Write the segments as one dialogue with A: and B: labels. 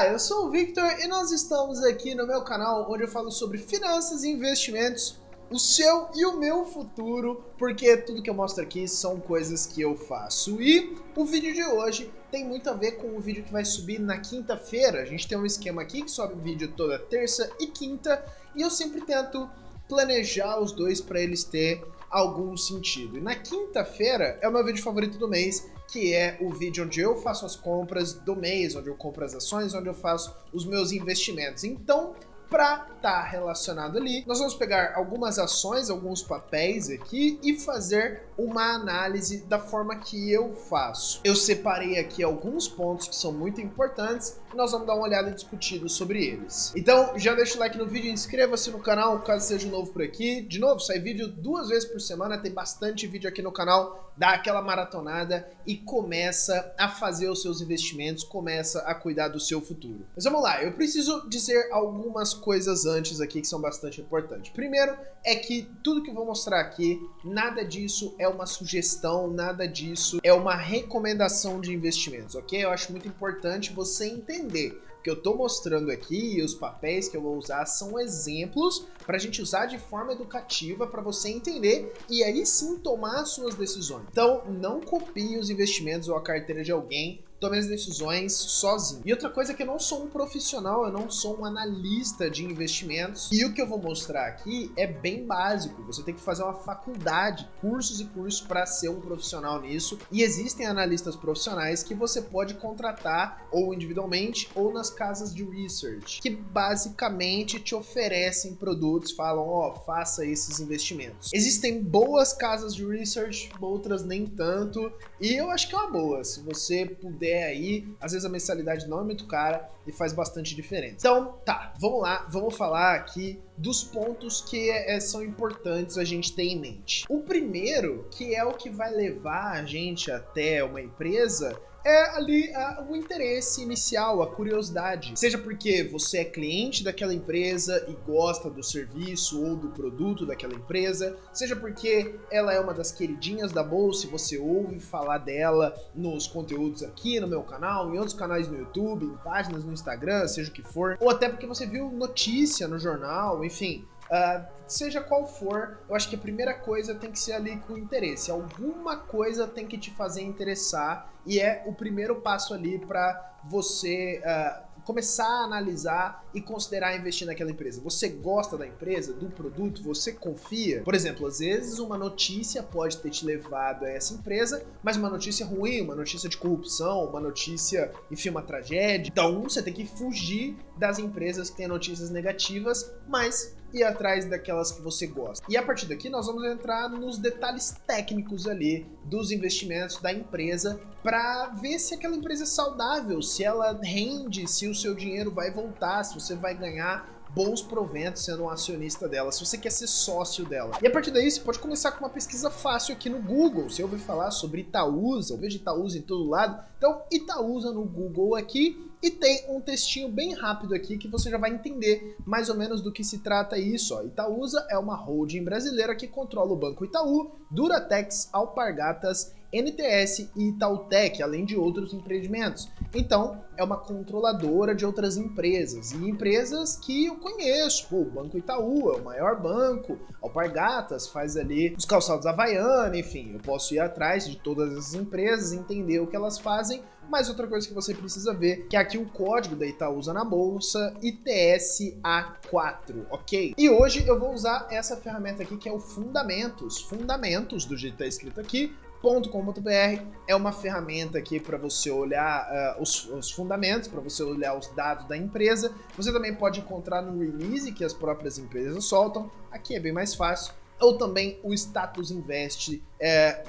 A: Olá, eu sou o Victor e nós estamos aqui no meu canal onde eu falo sobre finanças e investimentos, o seu e o meu futuro, porque tudo que eu mostro aqui são coisas que eu faço. E o vídeo de hoje tem muito a ver com o vídeo que vai subir na quinta-feira. A gente tem um esquema aqui que sobe vídeo toda terça e quinta e eu sempre tento planejar os dois para eles terem algum sentido. E na quinta-feira é o meu vídeo favorito do mês, que é o vídeo onde eu faço as compras do mês, onde eu compro as ações, onde eu faço os meus investimentos. Então, para estar relacionado ali, nós vamos pegar algumas ações, alguns papéis aqui e fazer uma análise da forma que eu faço. Eu separei aqui alguns pontos que são muito importantes e nós vamos dar uma olhada e discutir sobre eles. Então, já deixa o like no vídeo, inscreva-se no canal caso seja novo por aqui. De novo, sai vídeo 2 vezes por semana, tem bastante vídeo aqui no canal, dá aquela maratonada e começa a fazer os seus investimentos, começa a cuidar do seu futuro. Mas vamos lá, eu preciso dizer algumas coisas antes aqui que são bastante importantes. Primeiro é que tudo que eu vou mostrar aqui, nada disso é uma sugestão, nada disso é uma recomendação de investimentos, ok? Eu acho muito importante você entender que eu tô mostrando aqui e os papéis que eu vou usar são exemplos para a gente usar de forma educativa para você entender e aí sim tomar as suas decisões. Então não copie os investimentos ou a carteira de alguém, tome as decisões sozinho. E outra coisa é que eu não sou um profissional, eu não sou um analista de investimentos e o que eu vou mostrar aqui é bem básico. Você tem que fazer uma faculdade, cursos e cursos para ser um profissional nisso e existem analistas profissionais que você pode contratar ou individualmente ou nas casas de research, que basicamente te oferecem produtos, falam, ó, faça esses investimentos. Existem boas casas de research, outras nem tanto, e eu acho que é uma boa, se você puder aí, às vezes a mensalidade não é muito cara e faz bastante diferença. Então, tá, vamos lá, vamos falar aqui dos pontos que são importantes a gente ter em mente. O primeiro, que é o que vai levar a gente até uma empresa, é ali o interesse inicial, a curiosidade. Seja porque você é cliente daquela empresa e gosta do serviço ou do produto daquela empresa, seja porque ela é uma das queridinhas da bolsa e você ouve falar dela nos conteúdos aqui no meu canal, em outros canais no YouTube, em páginas no Instagram, seja o que for, ou até porque você viu notícia no jornal, enfim. Seja qual for, eu acho que a primeira coisa tem que ser ali com interesse. Alguma coisa tem que te fazer interessar e é o primeiro passo ali para você começar a analisar e considerar investir naquela empresa. Você gosta da empresa, do produto, você confia? Por exemplo, às vezes uma notícia pode ter te levado a essa empresa, mas uma notícia ruim, uma notícia de corrupção, uma notícia, enfim, uma tragédia. Então você tem que fugir das empresas que têm notícias negativas, mas ir atrás daquelas que você gosta. E a partir daqui nós vamos entrar nos detalhes técnicos ali dos investimentos da empresa para ver se aquela empresa é saudável, se ela rende, se o seu dinheiro vai voltar, se você vai ganhar bons proventos sendo um acionista dela, se você quer ser sócio dela. E a partir daí você pode começar com uma pesquisa fácil aqui no Google. Você ouve falar sobre Itaúsa, eu vejo Itaúsa em todo lado, então Itaúsa no Google aqui e tem um textinho bem rápido aqui que você já vai entender mais ou menos do que se trata isso. Ó. Itaúsa é uma holding brasileira que controla o Banco Itaú, Duratex, Alpargatas, NTS e Itautec, além de outros empreendimentos. Então, é uma controladora de outras empresas, e empresas que eu conheço. Pô, o Banco Itaú é o maior banco, Alpargatas faz ali os calçados Havaiana, enfim, eu posso ir atrás de todas essas empresas, entender o que elas fazem, mas outra coisa que você precisa ver, que é aqui o código da Itaúsa na bolsa, ITSA4, ok? E hoje eu vou usar essa ferramenta aqui que é o Fundamentos, do jeito que está escrito aqui, .com.br é uma ferramenta aqui para você olhar os fundamentos, para você olhar os dados da empresa. Você também pode encontrar no release que as próprias empresas soltam, aqui é bem mais fácil, ou também o Status Invest,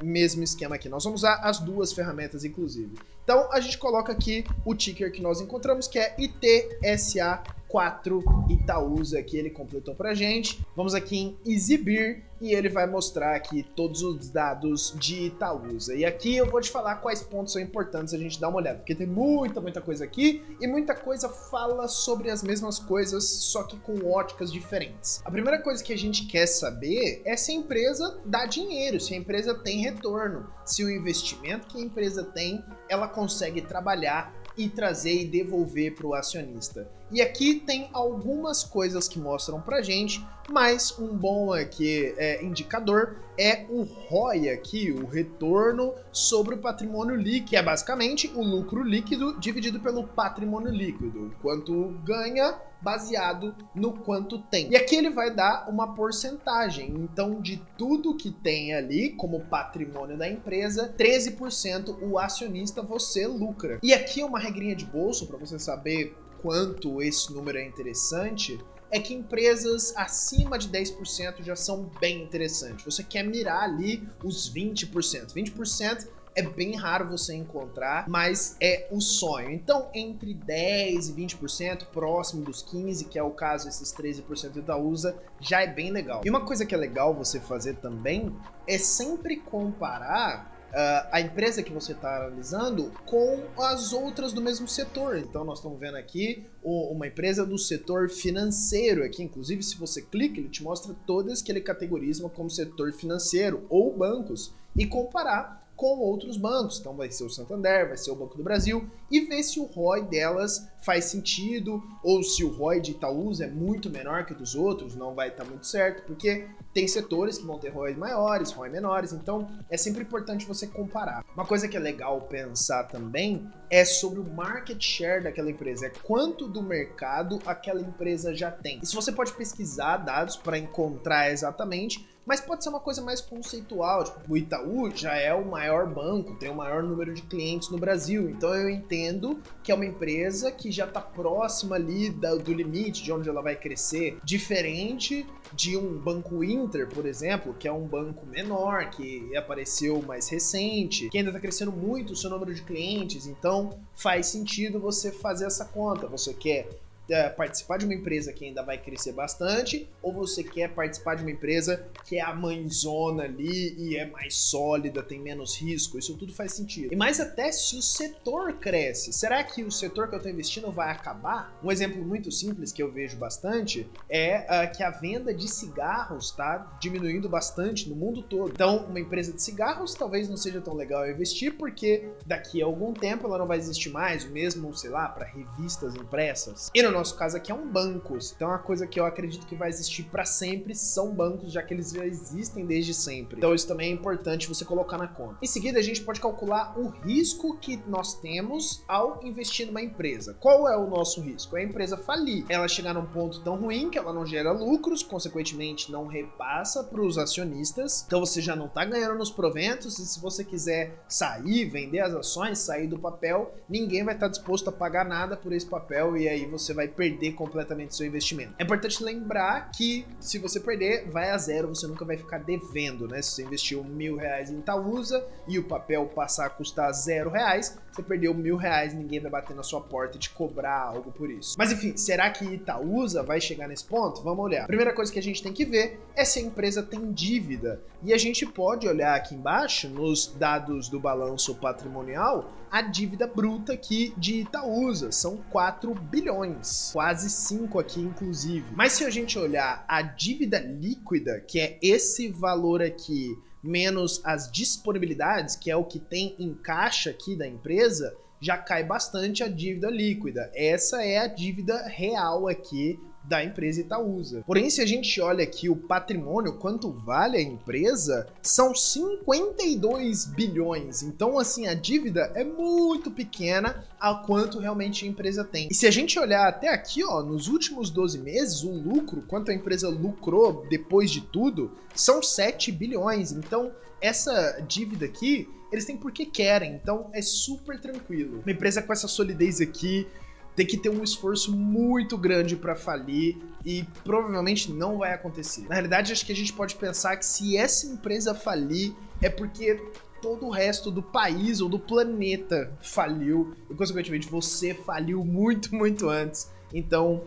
A: mesmo esquema aqui. Nós vamos usar as duas ferramentas, inclusive. Então, a gente coloca aqui o ticker que nós encontramos, que é ITSA4 Itaúsa, que ele completou pra gente. Vamos aqui em exibir e ele vai mostrar aqui todos os dados de Itaúsa. E aqui eu vou te falar quais pontos são importantes a gente dar uma olhada, porque tem muita coisa aqui e muita coisa fala sobre as mesmas coisas, só que com óticas diferentes. A primeira coisa que a gente quer saber é se a empresa dá dinheiro, se a empresa tem retorno, se o investimento que a empresa tem, ela consegue trabalhar e trazer e devolver para o acionista. E aqui tem algumas coisas que mostram pra gente, mas um bom aqui indicador é o ROI aqui, o retorno sobre o patrimônio líquido, que é basicamente o lucro líquido dividido pelo patrimônio líquido, quanto ganha baseado no quanto tem. E aqui ele vai dar uma porcentagem, então de tudo que tem ali como patrimônio da empresa, 13% o acionista você lucra. E aqui é uma regrinha de bolso para você saber quanto esse número é interessante, é que empresas acima de 10% já são bem interessantes. Você quer mirar ali os 20%. 20% é bem raro você encontrar, mas é o sonho. Então, entre 10% e 20%, próximo dos 15%, que é o caso esses 13% do Itaúsa, já é bem legal. E uma coisa que é legal você fazer também é sempre comparar a empresa que você está analisando com as outras do mesmo setor. Então nós estamos vendo aqui uma empresa do setor financeiro aqui, inclusive se você clica ele te mostra todas que ele categoriza como setor financeiro ou bancos e comparar com outros bancos. Então vai ser o Santander, vai ser o Banco do Brasil e ver se o ROI delas faz sentido ou se o ROI de Itaúsa é muito menor que o dos outros, não vai estar muito certo, porque tem setores que vão ter ROI maiores, ROI menores, então é sempre importante você comparar. Uma coisa que é legal pensar também é sobre o market share daquela empresa, é quanto do mercado aquela empresa já tem. Isso você pode pesquisar dados para encontrar exatamente, mas pode ser uma coisa mais conceitual, tipo, o Itaú já é o maior banco, tem o maior número de clientes no Brasil, então eu entendo que é uma empresa que já está próxima ali do limite de onde ela vai crescer, diferente de um Banco Inter, por exemplo, que é um banco menor, que apareceu mais recente, que ainda está crescendo muito o seu número de clientes, então faz sentido você fazer essa conta. Você quer participar de uma empresa que ainda vai crescer bastante, ou você quer participar de uma empresa que é a mãezona ali e é mais sólida, tem menos risco? Isso tudo faz sentido. E mais até se o setor cresce, será que o setor que eu estou investindo vai acabar? Um exemplo muito simples que eu vejo bastante é que a venda de cigarros está diminuindo bastante no mundo todo. Então, uma empresa de cigarros talvez não seja tão legal investir, porque daqui a algum tempo ela não vai existir mais, o mesmo, sei lá, para revistas impressas. E no nosso caso aqui é um banco, então uma coisa que eu acredito que vai existir para sempre são bancos, já que eles já existem desde sempre. Então isso também é importante você colocar na conta. Em seguida a gente pode calcular o risco que nós temos ao investir numa empresa. Qual é o nosso risco? É a empresa falir, ela chegar num ponto tão ruim que ela não gera lucros, consequentemente não repassa para os acionistas, então você já não está ganhando nos proventos, e se você quiser sair, vender as ações, sair do papel, ninguém vai estar disposto a pagar nada por esse papel e aí você vai perder completamente seu investimento. É importante lembrar que se você perder, vai a zero, você nunca vai ficar devendo, né? Se você investiu R$1.000 em Itaúsa e o papel passar a custar R$0, você perdeu R$1.000, ninguém vai bater na sua porta e te cobrar algo por isso. Mas enfim, será que Itaúsa vai chegar nesse ponto? Vamos olhar. A primeira coisa que a gente tem que ver é se a empresa tem dívida. E a gente pode olhar aqui embaixo, nos dados do balanço patrimonial, a dívida bruta aqui de Itaúsa, são 4 bilhões, quase 5 aqui inclusive. Mas se a gente olhar a dívida líquida, que é esse valor aqui, menos as disponibilidades, que é o que tem em caixa aqui da empresa, já cai bastante a dívida líquida. Essa é a dívida real aqui da empresa Itaúsa. Porém, se a gente olha aqui o patrimônio, quanto vale a empresa, são 52 bilhões. Então, assim, a dívida é muito pequena a quanto realmente a empresa tem. E se a gente olhar até aqui, ó, nos últimos 12 meses, o lucro, quanto a empresa lucrou depois de tudo, são 7 bilhões. Então, essa dívida aqui, eles têm porque querem. Então, é super tranquilo. Uma empresa com essa solidez aqui tem que ter um esforço muito grande para falir e provavelmente não vai acontecer. Na realidade, acho que a gente pode pensar que se essa empresa falir é porque todo o resto do país ou do planeta faliu e, consequentemente, você faliu muito, muito antes. Então,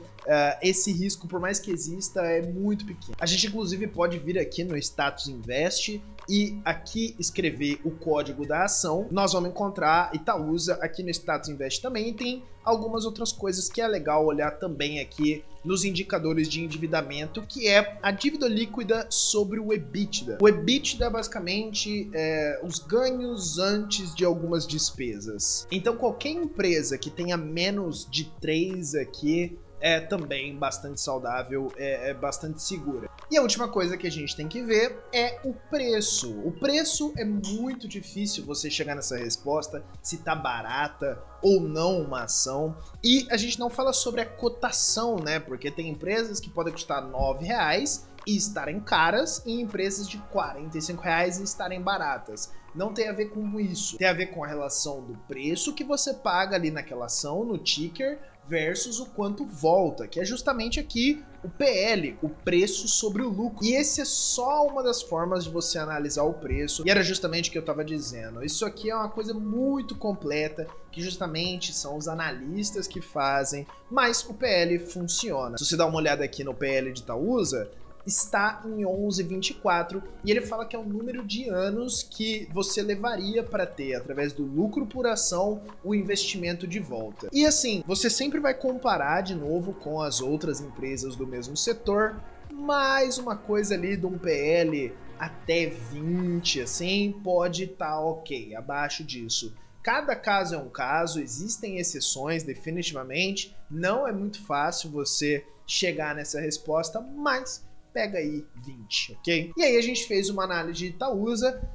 A: esse risco, por mais que exista, é muito pequeno. A gente, inclusive, pode vir aqui no Status Invest e aqui escrever o código da ação, nós vamos encontrar Itaúsa. Aqui no Status Invest também tem algumas outras coisas que é legal olhar também aqui nos indicadores de endividamento, que é a dívida líquida sobre o EBITDA. O EBITDA basicamente é os ganhos antes de algumas despesas. Então qualquer empresa que tenha menos de 3 aqui é também bastante saudável, é bastante segura. E a última coisa que a gente tem que ver é o preço. O preço é muito difícil você chegar nessa resposta, se tá barata ou não uma ação. E a gente não fala sobre a cotação, né? Porque tem empresas que podem custar R$9 e estarem caras, e empresas de R$45 e estarem baratas. Não tem a ver com isso. Tem a ver com a relação do preço que você paga ali naquela ação, no ticker, versus o quanto volta, que é justamente aqui o PL, o preço sobre o lucro. E esse é só uma das formas de você analisar o preço, e era justamente o que eu estava dizendo. Isso aqui é uma coisa muito completa, que justamente são os analistas que fazem, mas o PL funciona. Se você dá uma olhada aqui no PL de Itaúsa, está em 11,24 e ele fala que é o número de anos que você levaria para ter, através do lucro por ação, o investimento de volta. E assim, você sempre vai comparar de novo com as outras empresas do mesmo setor, mais uma coisa ali de um PL até 20, assim, pode estar ok, abaixo disso. Cada caso é um caso, existem exceções definitivamente, não é muito fácil você chegar nessa resposta, mas pega aí 20, ok? E aí a gente fez uma análise de Itaúsa,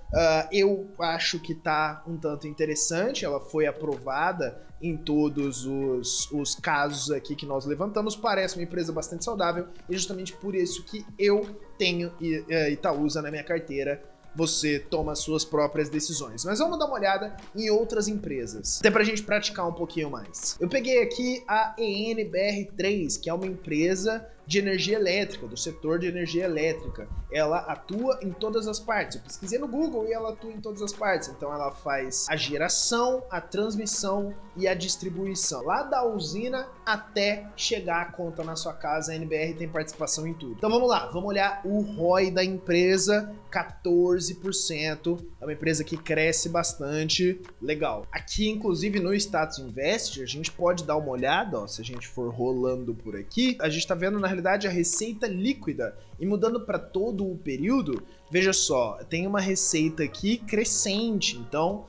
A: eu acho que tá um tanto interessante, ela foi aprovada em todos os casos aqui que nós levantamos, parece uma empresa bastante saudável, e justamente por isso que eu tenho Itaúsa na minha carteira. Você toma as suas próprias decisões. Mas vamos dar uma olhada em outras empresas, até pra gente praticar um pouquinho mais. Eu peguei aqui a ENBR3, que é uma empresa de energia elétrica, do setor de energia elétrica. Ela atua em todas as partes. Eu pesquisei no Google e ela atua em todas as partes. Então ela faz a geração, a transmissão e a distribuição. Lá da usina até chegar a conta na sua casa, a NBR tem participação em tudo. Então vamos lá, vamos olhar o ROI da empresa, 14%. É uma empresa que cresce bastante, legal. Aqui, inclusive, no Status Invest, a gente pode dar uma olhada, ó, se a gente for rolando por aqui, a gente tá vendo, na realidade, a receita líquida. E mudando para todo o período, veja só, tem uma receita aqui crescente, então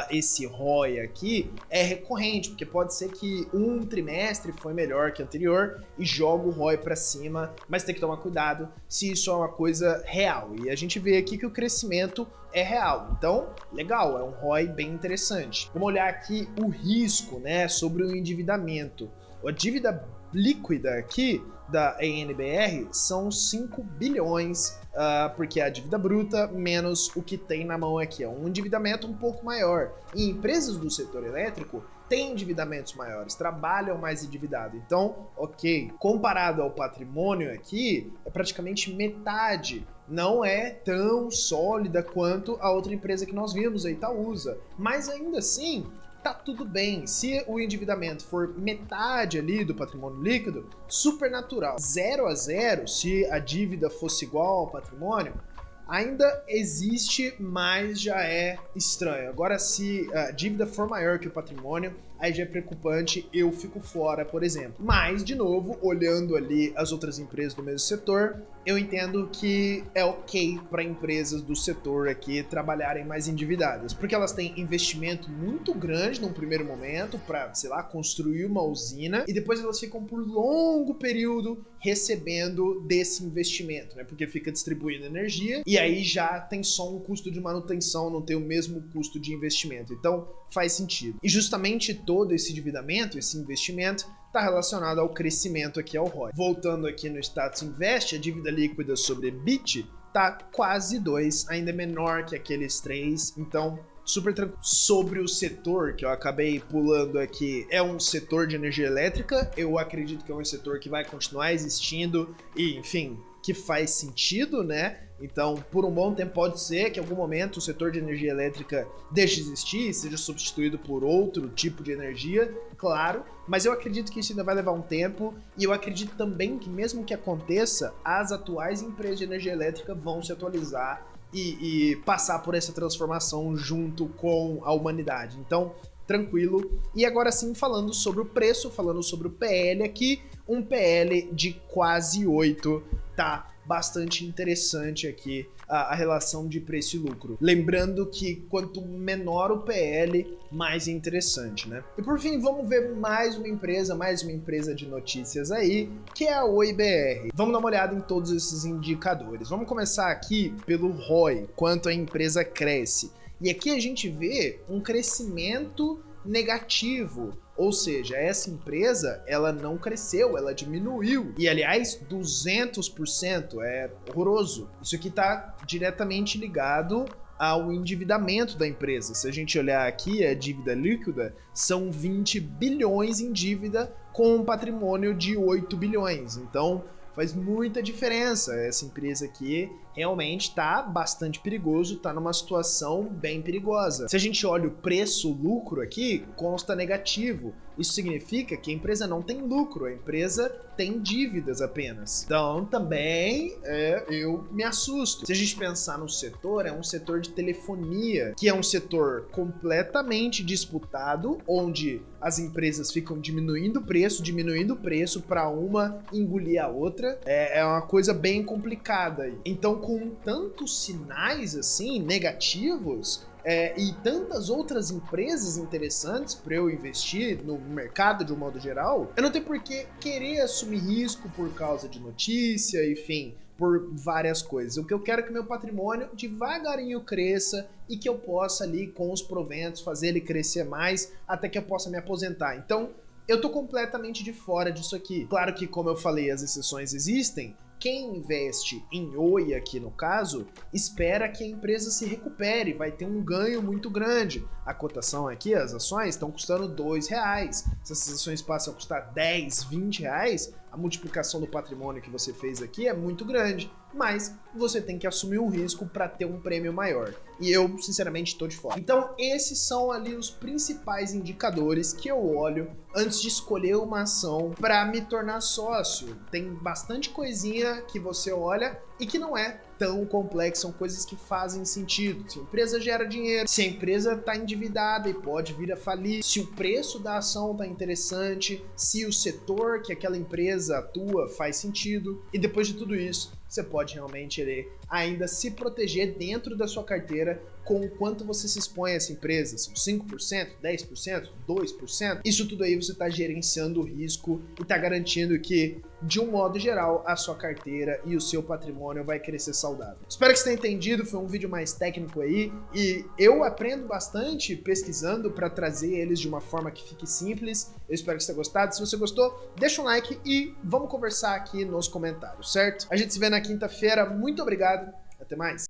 A: esse ROI aqui é recorrente, porque pode ser que um trimestre foi melhor que o anterior e joga o ROI para cima, mas tem que tomar cuidado se isso é uma coisa real. E a gente vê aqui que o crescimento é real, então legal, é um ROI bem interessante. Vamos olhar aqui o risco, né, sobre o endividamento. A dívida líquida aqui da ENBR são 5 bilhões, porque é a dívida bruta menos o que tem na mão aqui. É um endividamento um pouco maior. E empresas do setor elétrico têm endividamentos maiores, trabalham mais endividado. Então, ok, comparado ao patrimônio aqui, é praticamente metade. Não é tão sólida quanto a outra empresa que nós vimos, a Itaúsa. Mas ainda assim, tá tudo bem. Se o endividamento for metade ali do patrimônio líquido, super natural. 0 a 0, se a dívida fosse igual ao patrimônio, ainda existe, mas já é estranho. Agora, se a dívida for maior que o patrimônio, aí já é preocupante, eu fico fora, por exemplo. Mas, de novo, olhando ali as outras empresas do mesmo setor, eu entendo que é ok para empresas do setor aqui trabalharem mais endividadas, porque elas têm investimento muito grande num primeiro momento para, sei lá, construir uma usina, e depois elas ficam por longo período recebendo desse investimento, né? Porque fica distribuindo energia e aí já tem só um custo de manutenção, não tem o mesmo custo de investimento. Então faz sentido. E justamente todo esse endividamento, esse investimento, está relacionado ao crescimento aqui, ao ROI. Voltando aqui no Status Invest, a dívida líquida sobre EBIT está quase 2, ainda menor que aqueles 3, então super tranquilo. Sobre o setor que eu acabei pulando aqui, é um setor de energia elétrica, eu acredito que é um setor que vai continuar existindo e, enfim, que faz sentido, né? Então, por um bom tempo pode ser que em algum momento o setor de energia elétrica deixe de existir e seja substituído por outro tipo de energia, claro, mas eu acredito que isso ainda vai levar um tempo e eu acredito também que mesmo que aconteça, as atuais empresas de energia elétrica vão se atualizar e passar por essa transformação junto com a humanidade. Então, tranquilo. E agora sim, falando sobre o preço, falando sobre o PL aqui, um PL de quase 8, tá bastante interessante aqui a relação de preço e lucro. Lembrando que quanto menor o PL, mais interessante, né? E por fim, vamos ver mais uma empresa de notícias aí, que é a Oi BR. Vamos dar uma olhada em todos esses indicadores. Vamos começar aqui pelo ROI, quanto a empresa cresce. E aqui a gente vê um crescimento negativo, ou seja, essa empresa ela não cresceu, ela diminuiu. E aliás, 200% é horroroso. Isso aqui está diretamente ligado ao endividamento da empresa. Se a gente olhar aqui, a dívida líquida são 20 bilhões em dívida com um patrimônio de 8 bilhões. Então, faz muita diferença. Essa empresa aqui realmente está bastante perigoso, está numa situação bem perigosa. Se a gente olha o preço-lucro aqui, consta negativo. Isso significa que a empresa não tem lucro, a empresa tem dívidas apenas. Então, também eu me assusto. Se a gente pensar no setor, é um setor de telefonia, que é um setor completamente disputado, onde as empresas ficam diminuindo o preço para uma engolir a outra. É uma coisa bem complicada aí. Então, com tantos sinais assim negativos e tantas outras empresas interessantes para eu investir no mercado de um modo geral, eu não tenho por que querer assumir risco por causa de notícia, enfim, por várias coisas. O que eu quero é que meu patrimônio devagarinho cresça e que eu possa ali com os proventos fazer ele crescer mais até que eu possa me aposentar. Então, eu tô completamente de fora disso aqui. Claro que, como eu falei, as exceções existem. Quem investe em Oi aqui no caso, espera que a empresa se recupere, vai ter um ganho muito grande. A cotação aqui, as ações estão custando R$2. Se essas ações passam a custar 10, 20 reais, a multiplicação do patrimônio que você fez aqui é muito grande, mas você tem que assumir um risco para ter um prêmio maior. E eu, sinceramente, estou de fora. Então, esses são ali os principais indicadores que eu olho antes de escolher uma ação para me tornar sócio. Tem bastante coisinha que você olha e que não é tão complexo, são coisas que fazem sentido. Se a empresa gera dinheiro, se a empresa está endividada e pode vir a falir, se o preço da ação está interessante, se o setor que aquela empresa atua faz sentido, e depois de tudo isso, você pode realmente ainda se proteger dentro da sua carteira com o quanto você se expõe a essa empresa. São 5%, 10%, 2%. Isso tudo aí você está gerenciando o risco e está garantindo que, de um modo geral, a sua carteira e o seu patrimônio vai crescer saudável. Espero que você tenha entendido, foi um vídeo mais técnico aí e eu aprendo bastante pesquisando para trazer eles de uma forma que fique simples. Eu espero que você tenha gostado. Se você gostou, deixa um like e vamos conversar aqui nos comentários, certo? A gente se vê na quinta-feira. Muito obrigado, até mais!